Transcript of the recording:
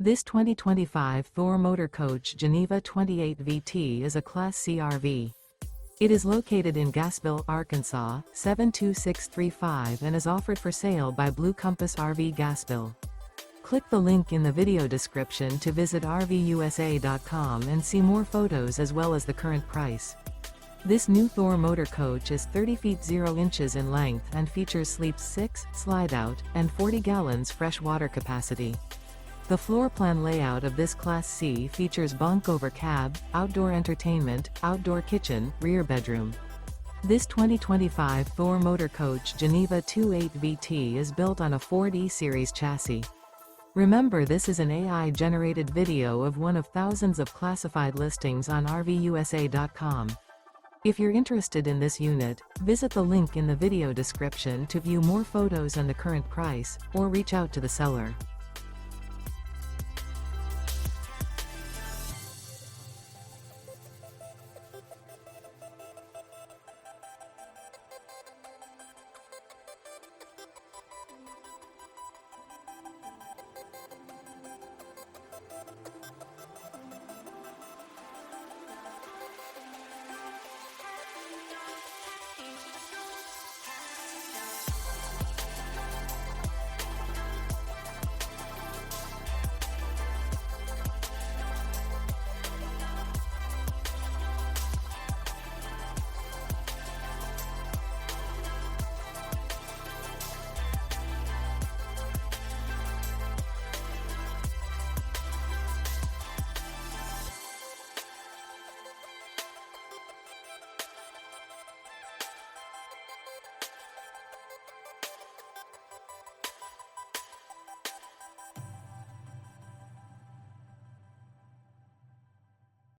This 2025 Thor Motor Coach Geneva 28 VT is a Class C RV. It is located in Gassville, Arkansas, 72635 and is offered for sale by Blue Compass RV Gassville. Click the link in the video description to visit RVUSA.com and see more photos as well as the current price. This new Thor Motor Coach is 30 feet 0 inches in length and features sleeps 6, Slideout, and 40 gallons fresh water capacity. The floor plan layout of this Class C features bunk over cab, outdoor entertainment, outdoor kitchen, rear bedroom. This 2025 Thor Motor Coach Geneva 28 VT is built on a Ford E-Series chassis. Remember, this is an AI-generated video of one of thousands of classified listings on RVUSA.com. If you're interested in this unit, visit the link in the video description to view more photos and the current price, or reach out to the seller.